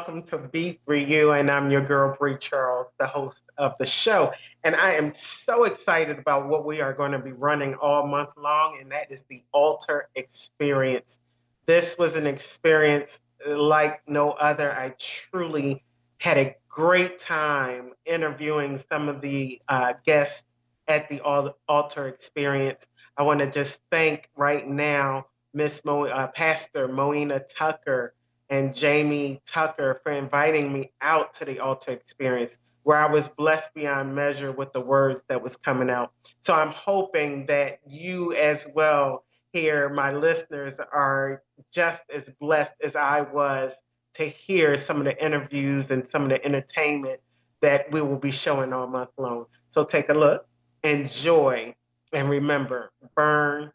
welcome to B3U, and I'm your girl, Bree Charles, the host of the show. And I am so excited about what we are going to be running all month long, and that is the Alter Experience. This was an experience like no other. I truly had a great time interviewing some of the guests at the Alter Experience. I want to just thank right now Pastor Moena Tucker and Jamie Tucker for inviting me out to the Altar Experience, where I was blessed beyond measure with the words that was coming out. So I'm hoping that you as well here, my listeners, are just as blessed as I was to hear some of the interviews and some of the entertainment that we will be showing all month long. So take a look, enjoy, and remember, burn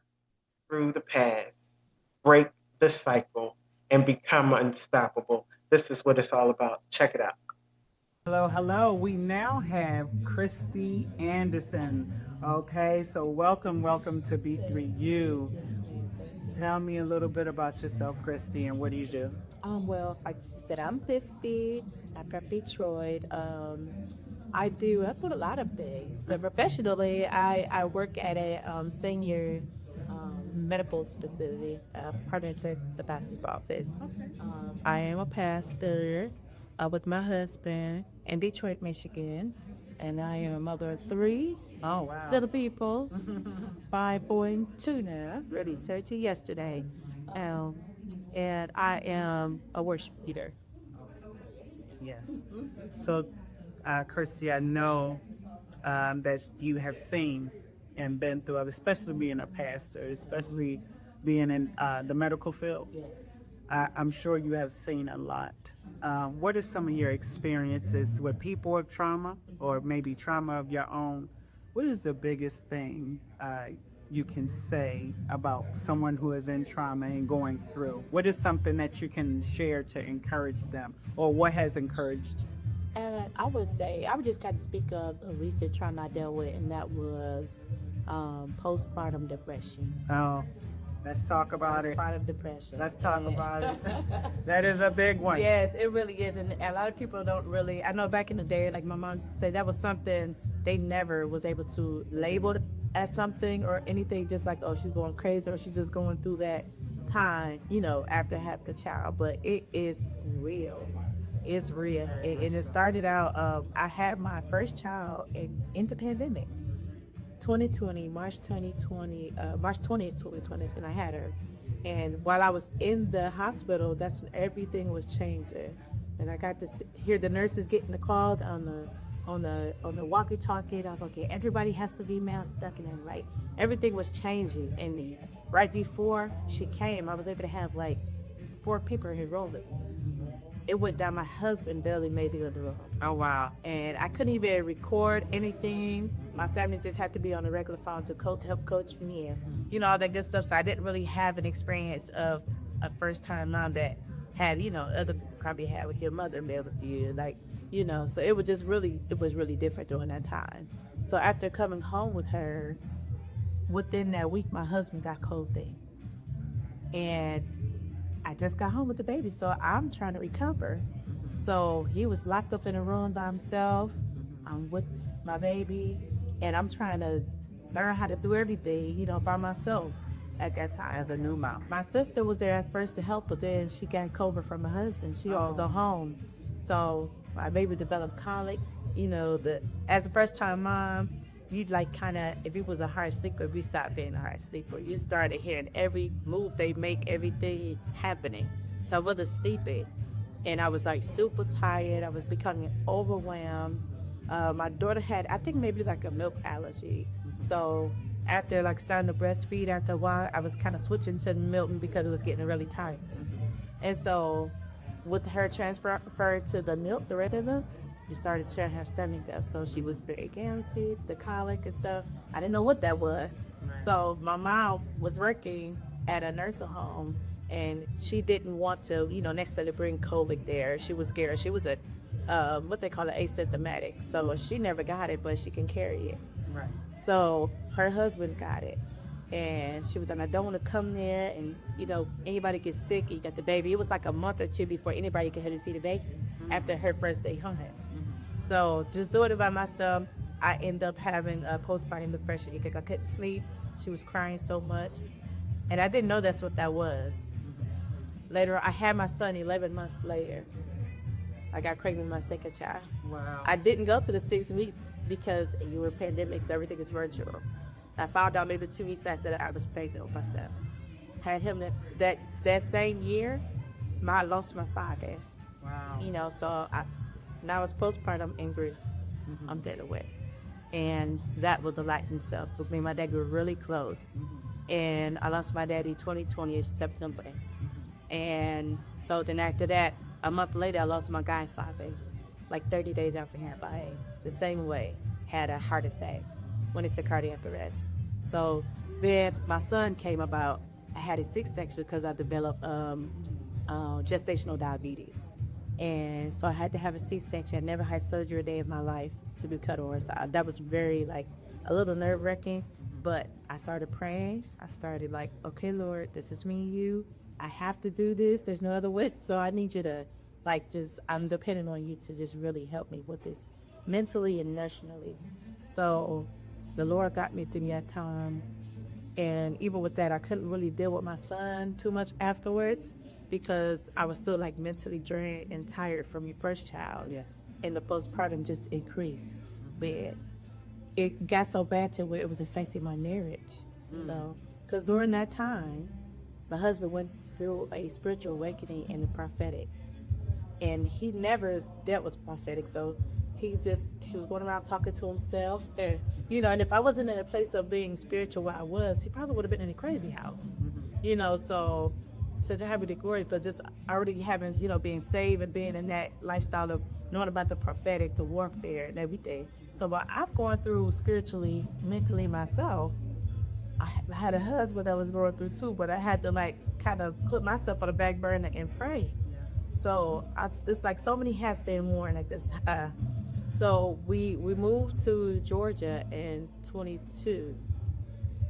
through the past, break the cycle, and become unstoppable. This is what it's all about. Check it out. Hello, hello. We now have Kristie Anderson. Okay, so welcome to B3U. Tell me a little bit about yourself, Kristie, and what do you do? Like I said, I'm Kristie. I'm from Detroit. I do a lot of things. So professionally, I work at a senior medical facility, part of the pastor's office. I am a pastor with my husband in Detroit, Michigan, and I am a mother of three Oh, wow. little people, 5, 4, and 2 now. Ready 30 yesterday. Um, and I am a worship leader. Yes. So, Kirsty, I know that you have seen and been through, especially being a pastor, especially being in the medical field. I'm sure you have seen a lot. What are some of your experiences with people with trauma or maybe trauma of your own? What is the biggest thing you can say about someone who is in trauma and going through? What is something that you can share to encourage them, or what has encouraged you? And I would say, I would just kind of speak of a recent trauma I dealt with, and that was postpartum depression. Oh, let's talk about it. Postpartum depression. Let's talk And- about it. That is a big one. Yes, it really is. And a lot of people don't really, I know back in the day, like my mom used to say, that was something they never was able to label as something or anything, just like, oh, she's going crazy or she's just going through that time, after having the child. But it is real. It's real. And it started out, I had my first child in the pandemic. 2020, March 2020, March 20th, 2020 is when I had her. And while I was in the hospital, that's when everything was changing. And I got to hear the nurses getting the call on the walkie-talkie. I was like, okay, everybody has to be masked up, and then like everything was changing. And right before she came, I was able to have like 4 people in Rosa. It went down. My husband barely made it in the room. Oh, wow. And I couldn't even record anything. My family just had to be on the regular phone to help coach me and, all that good stuff. So I didn't really have an experience of a first time mom that had, other probably had with your mother males to you, so it was really different during that time. So after coming home with her, within that week, my husband got COVID. And I just got home with the baby, so I'm trying to recover. So he was locked up in a room by himself. I'm with my baby, and I'm trying to learn how to do everything, by myself at that time. As a new mom. My sister was there at first to help, but then she got COVID from her husband. She all go home. So my baby developed colic. As a first time mom, you'd like kind of, if it was a hard sleeper, we stopped being a hard sleeper. You started hearing every move they make, everything happening. So I wasn't sleeping. And I was like super tired. I was becoming overwhelmed. My daughter had, I think maybe like a milk allergy. So after like starting to breastfeed, after a while, I was kind of switching to the milk because it was getting really tight. And so with her transferred to the milk, the regular, we started to have stomach stuff. So she was very gassy, the colic and stuff. I didn't know what that was. Right. So my mom was working at a nursing home, and she didn't want to, necessarily bring COVID there. She was scared. She was what they call it, asymptomatic. So she never got it, but she can carry it. Right. So her husband got it. And she was like, I don't want to come there, and anybody gets sick, you got the baby. It was like a month or two before anybody could head to see the baby after her first day home. So just doing it by myself, I ended up having a postpartum depression because I couldn't sleep. She was crying so much, and I didn't know that's what that was. Later, I had my son 11 months later. I got pregnant with my second child. Wow. I didn't go to the 6 week because you were pandemic, so everything is virtual. I found out maybe 2 weeks after that I was pregnant with myself. Had him that same year, I lost my father. Wow. So now it's postpartum and grief. I'm dead away. And that was the light in itself. Me and my dad were really close. And I lost my daddy 2020 in September. And so then after that, a month later, I lost my godfather, like 30 days after him, by the same way, had a heart attack, went into cardiac arrest. So then my son came about. I had a C-section because I developed gestational diabetes. And so I had to have a C-section. I never had surgery a day of my life to be cut off. So that was very, a little nerve-wracking. But I started praying. I started okay, Lord, this is me and you. I have to do this. There's no other way. So I need you to, I'm depending on you to just really help me with this mentally and emotionally. So the Lord got me through that time. And even with that, I couldn't really deal with my son too much afterwards because I was still mentally drained and tired from your first child. Yeah. And the postpartum just increased. But it got so bad to where it was affecting my marriage. Because during that time, my husband went through a spiritual awakening in the prophetic. And he never dealt with prophetic, so he was going around talking to himself. And, and if I wasn't in a place of being spiritual where I was, he probably would have been in a crazy house. So to God be the glory, but just already having, being saved and being in that lifestyle of knowing about the prophetic, the warfare and everything. So while I'm going through spiritually, mentally myself, I had a husband that was going through too, but I had to kind of put myself on the back burner and pray. So it's so many hats being worn at this time. So we moved to Georgia in 22,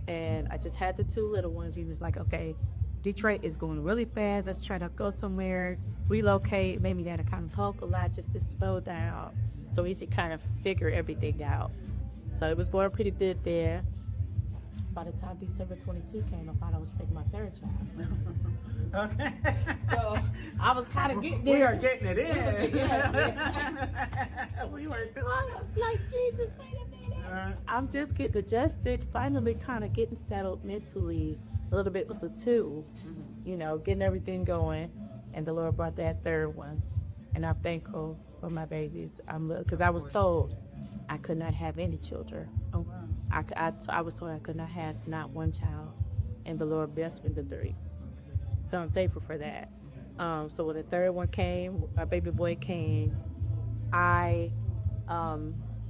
and I just had the two little ones. We was like, okay, Detroit is going really fast. Let's try to go somewhere, relocate. Made me to kind of talk a lot just to slow down, so we could kind of figure everything out. So it was going pretty good there. By the time December 22 came, I found I was pregnant my third child. Okay. So I was kind of getting there. We are getting it in. Yes. We were doing I was like, Jesus, wait a minute. I'm just getting adjusted, finally kind of getting settled mentally a little bit with the two, getting everything going. And the Lord brought that third one. And I'm thankful for my babies. Because I was told I could not have any children. I was told I could not have not one child, and the Lord blessed me with 3. So I'm thankful for that. So when the third one came, my baby boy came, I,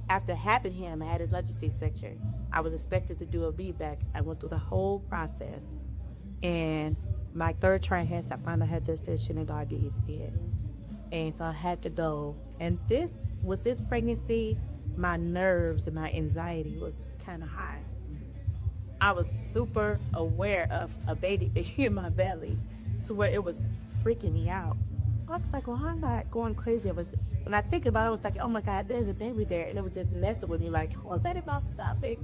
after having him, I had a electric C-section. I was expected to do a VBAC. I went through the whole process, and my third trimester, I found I had gestational diabetes yet. And so I had to go. And this pregnancy, my nerves and my anxiety was kind of high. I was super aware of a baby in my belly to where it was freaking me out. I was like, well, I'm not going crazy. When I think about it, I was like, oh my God, there's a baby there. And it was just messing with me well, let it not stop it.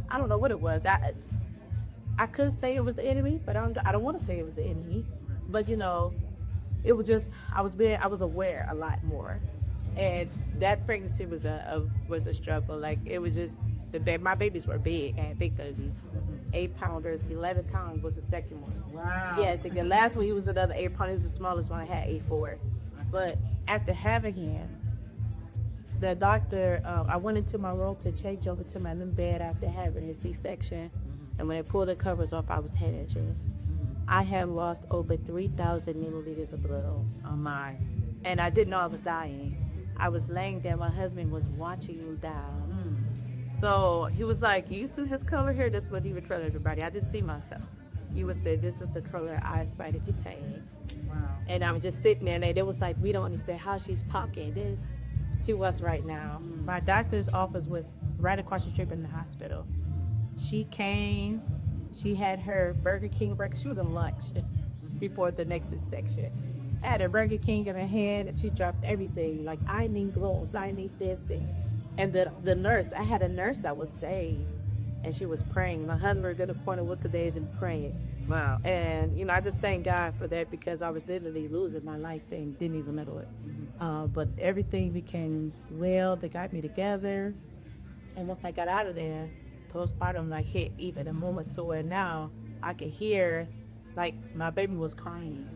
I don't know what it was. I could say it was the enemy, but I don't want to say it was the enemy. But it was just, I was aware a lot more. And that pregnancy was a struggle. It was just, my babies were big. I had big babies. 8 pounders, 11 pounds was the second one. Wow. Yes, and the last one, he was another 8 pounds. He was the smallest one. I had 8'4". But after having him, the doctor, I went into my room to change over to my new bed after having a C-section. And when they pulled the covers off, I was hemorrhaging. I had lost over 3,000 milliliters of blood on mine. And I didn't know I was dying. I was laying there. My husband was watching me down. So he was like, you see his color here? That's what he would tell everybody. I didn't see myself. He would say, this is the color I aspire to take. Wow. And I was just sitting there, and they was like, we don't understand how she's talking this to us right now. My doctor's office was right across the street from the hospital. She came, She had her Burger King breakfast. She was in lunch before the next section. I had a Burger King in her hand, and she dropped everything. Like, I need gloves, I need this. And the nurse, I had a nurse that was saved, and she was praying. My husband did a corner with the days and praying. Wow. And, you know, I just thank God for that, because I was literally losing my life and didn't even know it. But everything became well. They got me together. And once I got out of there, postpartum like hit even a moment to where now I could hear, like, my baby was crying.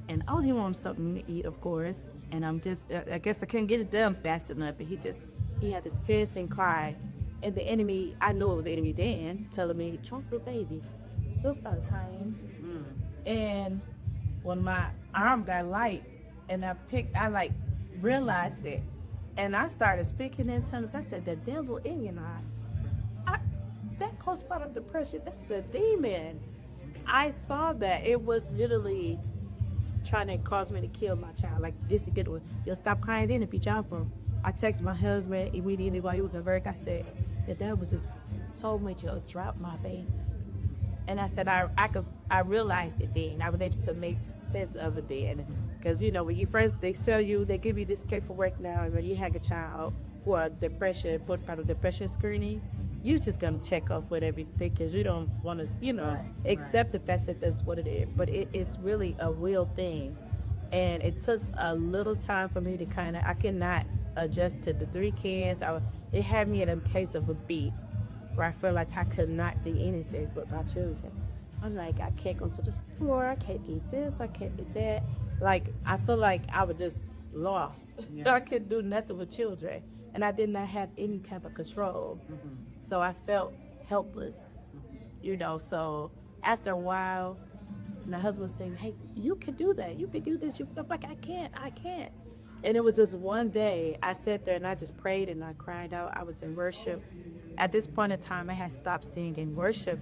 And all he wanted something to eat, of course. And I'm just, I guess I couldn't get it done fast enough. But he had this piercing cry. And the enemy, I knew it was the enemy then, telling me, "Trump your baby." Those started crying. And when my arm got light and I like realized it. And I started speaking in tongues. I said, "The devil in you, that postpartum depression, that's a demon." I saw that it was literally trying to cause me to kill my child, like just to get away. You'll stop crying then if you jump him. I texted my husband immediately while he was in work. I said, "The devil just told me to drop my baby." And I said, I realized it then. I was able to make sense of it then. Because, you know, when you first, they give you this paperwork now, and when you have a child for a depression, postpartum depression screening, you're just going to check off with everything, because you don't want to, you know, accept the fact that that's what it is. But it is really a real thing. And it took a little time for me to I could not adjust to the 3 kids. It had me in a place of a beat, where I felt like I could not do anything but my children. I'm like, I can't go to the store, I can't do this, I can't do that. Like, I feel like I was just lost. Yeah. I couldn't do nothing with children. And I did not have any type of control. So I felt helpless, you know. So after a while, my husband was saying, "Hey, you can do that. You can do this." I'm like, I can't. And it was just one day, I sat there and I just prayed and I cried out. I was in worship. At this point in time, I had stopped singing. Worship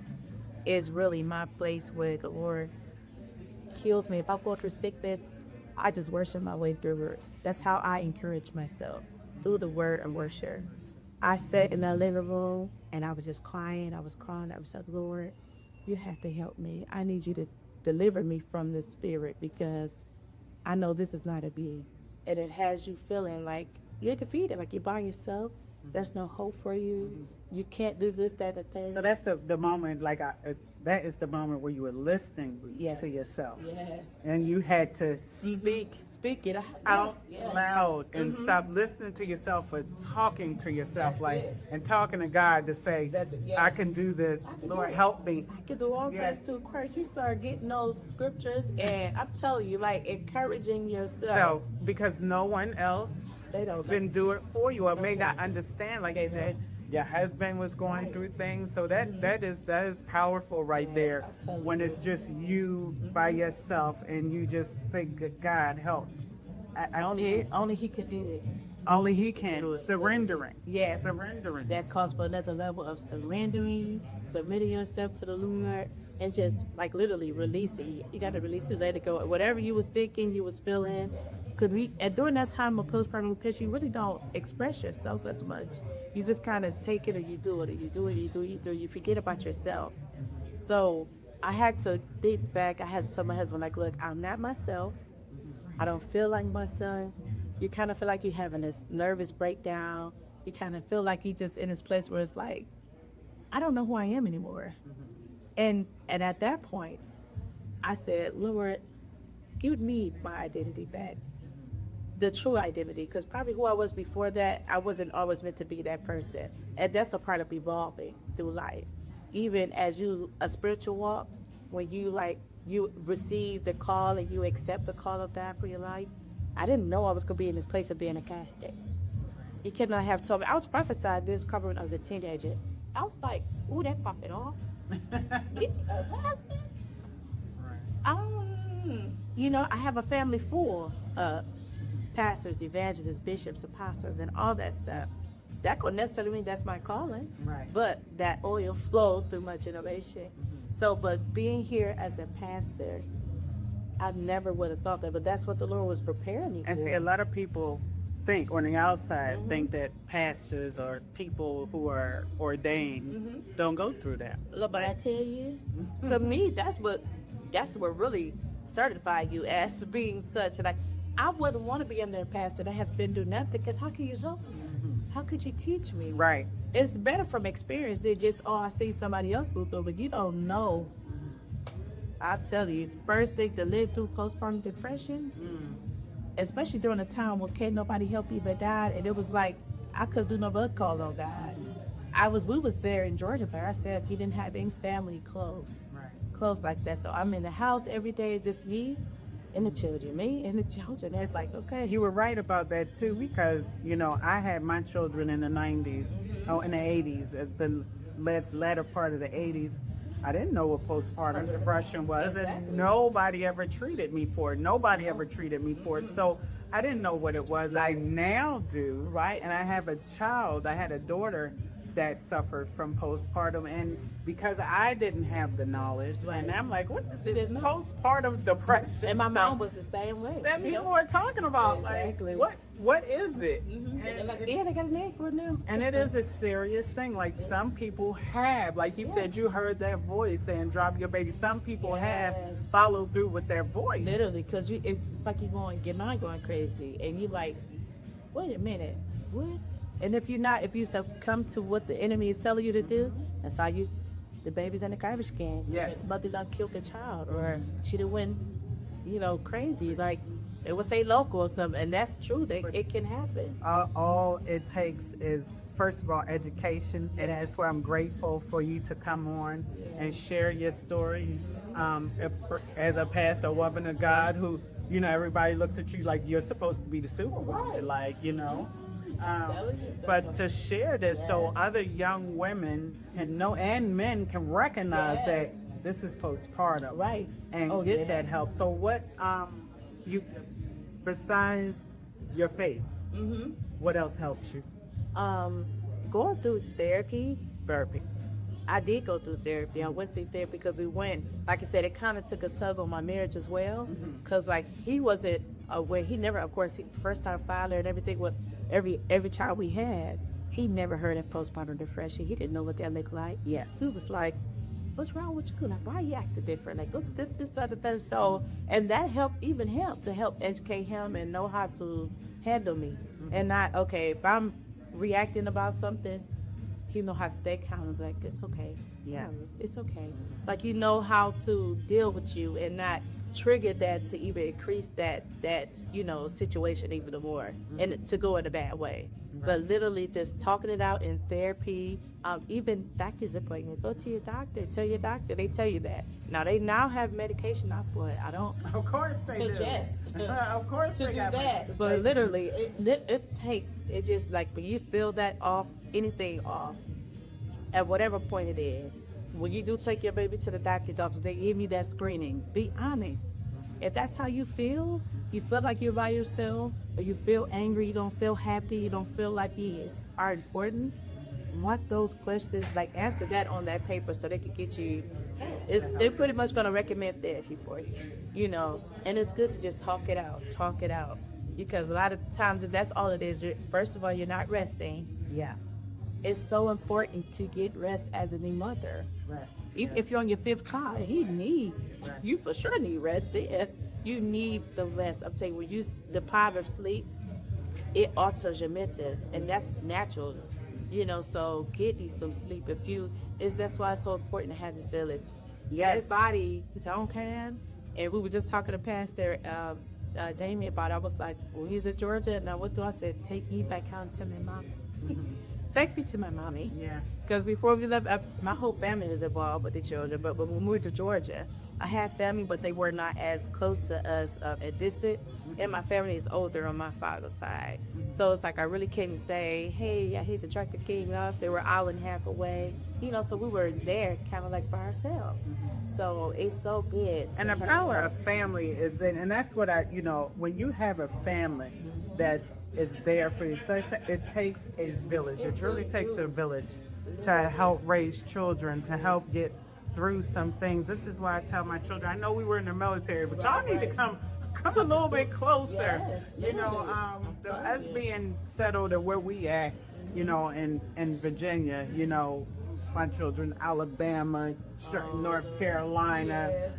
is really my place where the Lord heals me. If I go through sickness, I just worship my way through it. That's how I encourage myself, through the word and worship. I sat in the living room and I was just crying. I was crying. I was like, "Lord, you have to help me. I need you to deliver me from this spirit, because I know this is not a being." And it has you feeling like you're defeated, like you're by yourself. There's no hope for you. You can't do this, that, or thing. So that's the moment, like, that is the moment where you were listening to yourself. Yes. And you had to speak it out loud and stop listening to yourself or talking to yourself, and talking to God to say, "I can do this. Lord, help me. I can do all this through Christ." You start getting those scriptures, and I'm telling you, like, encouraging yourself. So, because no one else been do it for you, or may not understand, like you said, your husband was going through things. So that is powerful right there, when it's just you by yourself and you just say, "God, help." Only he could do it. Only he can. Surrendering. Yes. Surrendering. That calls for another level of surrendering, submitting yourself to the Lord, and just like literally releasing. You got to release this, let it go. Whatever you was thinking, you was feeling. And during that time of postpartum depression, you really don't express yourself as much. You just kind of take it, or you do it, or you do it, you do it, you do it. You forget about yourself. So I had to think back. I had to tell my husband, like, "Look, I'm not myself. I don't feel like my son." You kind of feel like you're having this nervous breakdown. You kind of feel like you're just in this place where it's like, I don't know who I am anymore. And at that point, I said, "Lord, give me my identity back. The true identity," because probably who I was before that, I wasn't always meant to be that person. And that's a part of evolving through life. Even as a spiritual walk, when you receive the call and you accept the call of God for your life, I didn't know I was going to be in this place of being a pastor. He could not have told me. I was prophesied this cover when I was a teenager. I was like, "Ooh, that popped off." A pastor? You know, I have a family full of pastors, evangelists, bishops, apostles, and all that stuff. That could necessarily mean that's my calling. Right. But that oil flowed through my generation. So, but being here as a pastor, I never would have thought that. But that's what the Lord was preparing me for. And see, a lot of people think on the outside think that pastors or people who are ordained don't go through that. Look, but I tell you, to me, that's what really certified you as being such. Like, I wouldn't want to be under a pastor that have been doing nothing, because how can you show me? How could you teach me? Right. It's better from experience than just, oh, I see somebody else go through, but you don't know. I tell you, first thing to live through postpartum depressions, especially during a time when can't nobody help you but God, and it was like I couldn't do no but call on God. We was there in Georgia, but I said he didn't have any family close like that. So I'm in the house every day, just me and the children. It's like, okay. You were right about that too, because I had my children in the 90s, in the 80s, at the latter part of the 80s. I didn't know what postpartum depression was, and nobody ever treated me for it. So I didn't know what it was. I now do, right? And I have a child. I had a daughter that suffered from postpartum, and because I didn't have the knowledge, and I'm like, what is this postpartum depression? And my mom was the same way. That people are talking about, exactly. Like, what is it? Yeah, they got a name for it now. And it is a serious thing. Like, some people have, like you said, you heard that voice saying, drop your baby. Some people have followed through with their voice. Literally, because it's like your mind going crazy, and you like, wait a minute, what? And if you succumb to what the enemy is telling you to do, that's how the baby's in the garbage can. Yes. Mother done killed a child, or she done went, crazy. Like, it would say local or something, and that's true. It can happen. All it takes is, first of all, education, and that's why I'm grateful for you to come on and share your story. As a pastor, woman of God, who, everybody looks at you like you're supposed to be the superwoman, but to share this so other young women can know, and men can recognize that this is postpartum, right, and get that help. So what you, besides your faith, what else helps you? Going through therapy. I did go through therapy. I went to therapy because like I said, it kind of took a tug on my marriage as well, because like he wasn't aware. He never, of course, he's first time father and everything. With every child we had, he never heard of postpartum depression. He didn't know what that looked like. Yes, he was like, what's wrong with you? Like, why are you acting different? Like, what's this other thing? So, and that helped even him, to help educate him and know how to handle me. And not, okay, if I'm reacting about something, he know how to stay calm. Like, it's okay. Yeah, it's okay. Like, you know how to deal with you and not trigger that to even increase that situation even more, and to go in a bad way. But literally just talking it out in therapy, even doctor's appointments, go to your doctor, tell your doctor, they tell you that. Now they have medication out for it. I don't Of course they suggest do. Of course to they do got that. But literally, it just like, when you feel that off, anything off, at whatever point it is, when you do take your baby to the doctor's office, they give you that screening. Be honest. If that's how you feel like you're by yourself, or you feel angry, you don't feel happy, you don't feel like these are important, want those questions, like answer that on that paper so they can get you. They're pretty much going to recommend therapy for you, and it's good to just talk it out, because a lot of times, if that's all it is, first of all, you're not resting. Yeah. It's so important to get rest as a new mother. Rest. If you're on your 5th car, you for sure need rest there. You need the rest. I'm telling you, when you deprive of sleep, it alters your mental, and that's natural. So get you some sleep. That's why it's so important to have this village. Yes. His body, his own can. And we were just talking to Pastor Jamie about it. I was like, well, he's in Georgia. Now what do I say? Take me back home to my mom. Take me to my mommy. Yeah. Because before we left, my whole family was involved with the children. But when we moved to Georgia, I had family, but they were not as close to us at distant. And my family is older on my father's side. So it's like I really couldn't say, hey, yeah, he's a tractor king off. They were an hour and a half away. So we were there kind of like by ourselves. So it's so good. And the power of family is, and that's what when you have a family that is there for you, it takes a village. It really takes a village to help raise children, to help get through some things. This is why I tell my children, I know we were in the military, but y'all need to come a little bit closer. Yes, You know, us being settled at where we at, you know, in Virginia, you know, my children, Alabama, North Carolina,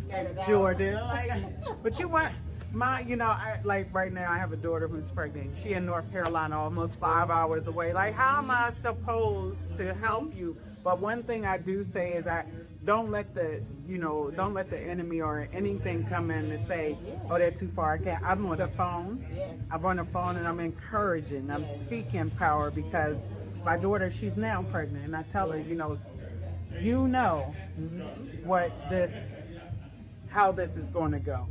Georgia. Like, but you want my, you know, I like right now I have a daughter who's pregnant. She in North Carolina, almost 5 hours away. Like, how am I supposed to help you? But one thing I do say is don't let the enemy or anything come in and say, oh, they're too far. I can't. I'm on the phone. I'm on the phone and I'm encouraging. I'm speaking power because my daughter, she's now pregnant, and I tell her, you know how this is going to go.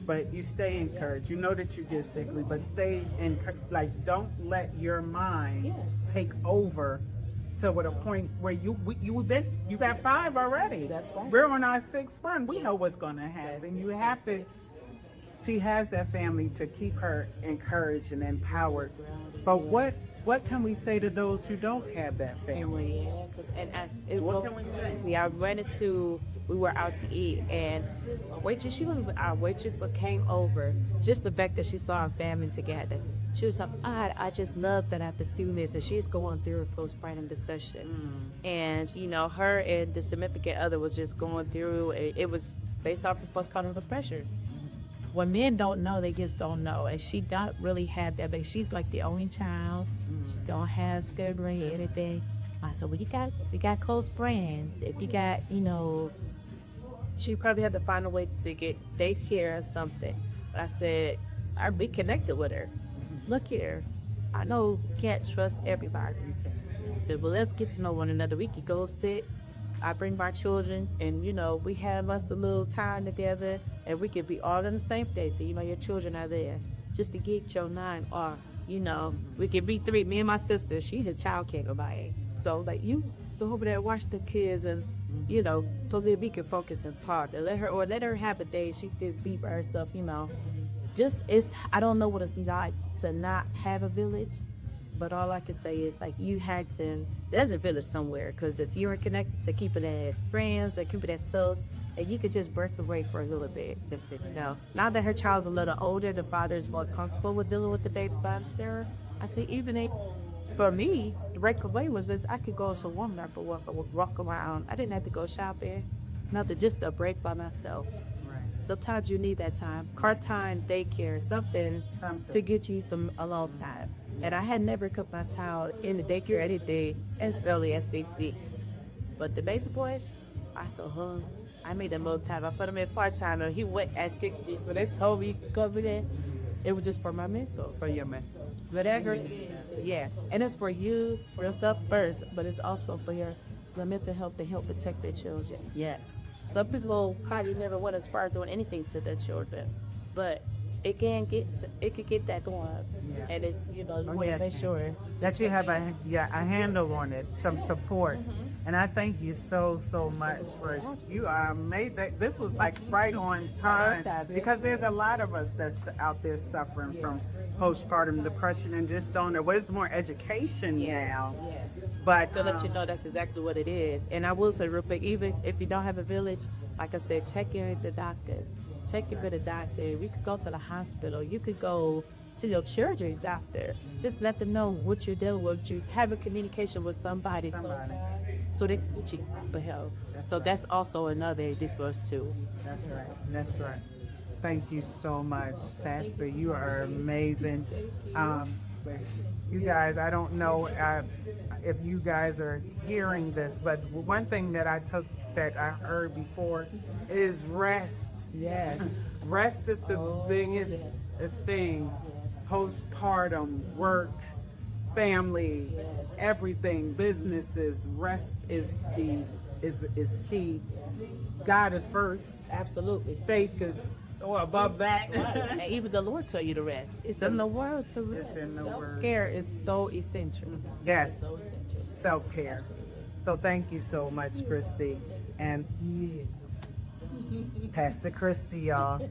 But you stay encouraged. You know that you get sickly, but stay like, don't let your mind take over to a point where you've had 5 already. That's right. We're on our 6th one. We know what's going to happen. You have to. She has that family to keep her encouraged and empowered. But what can we say to those who don't have that family? What can we say? We were out to eat, and she was our waitress, but came over. Just the fact that she saw our family together. She was like, I just love that after seeing this, and she's going through a postpartum depression. And, you know, her and the significant other was just going through, it was based off of postpartum depression. When men don't know, they just don't know. And she don't really have that, but she's like the only child. She don't have sibling or anything. I said, well, you got close friends. If you got, you know, she probably had to find a way to get daycare or something. But I said, I'd be connected with her. Look here, I know you can't trust everybody. I said, well, let's get to know one another. We could go sit. I bring my children, and, you know, we have us a little time together, and we could be all on the same day. So, you know, your children are there just to get your 9 off. You know, we could be 3. Me and my sister, she's a child care provider. So, like, you go over there and watch the kids, and, you know, so that we can focus and part. Let her have a day. She could be by herself, you know. I don't know what it's like to not have a village, but all I can say is, like, there's a village somewhere, because it's you're connected to keep it as friends, or keep it as souls, and you could just birth away for a little bit. You know, now that her child's a little older, the father is more comfortable with dealing with the baby by Sarah. I say, for me, the break away was this: I could go to Walmart for walk around. I didn't have to go shopping, nothing, just a break by myself. Sometimes you need that time, car time, daycare, something to get you some alone time. And I had never put my child in the daycare anything as early as 6 weeks. But the basic boys, I saw him. I made them more time. I put him in part-time, and he went at 6 weeks. When they told me to go over there, it was just for my mentor. For your mentor. Whatever, yeah. And it's for you, for yourself first, but it's also for the mental health to help protect their children. Yes. Some people probably never want to start doing anything to their children, but it could get that going. Yeah. And it's, you know, you want to make sure that you have a handle on it, some support. And I thank you so much for you made that. This was like right on time, because there's a lot of us that's out there suffering from postpartum depression and just don't know. Well, it's more education now. But to let you know that's exactly what it is. And I will say real quick, even if you don't have a village, like I said, check in with the doctor. Check in with the doctor. We could go to the hospital. You could go to your children's out there. Just let them know what you're dealing with. You have a communication with somebody. So they can get you for help. That's also another resource too. That's right. Thank you so much, Pastor. You are amazing. You guys, I don't know if you guys are hearing this, but one thing that I heard before is rest. Yes. Rest is the biggest thing. Postpartum, work, family, everything, businesses. Rest is key. God is first. Absolutely. Faith is above that. And even the Lord tell you to rest. It's in the word to rest. It's in the word. Self-care is so essential. Yes. Self-care. So thank you so much, Kristie. And Pastor Kristie, y'all.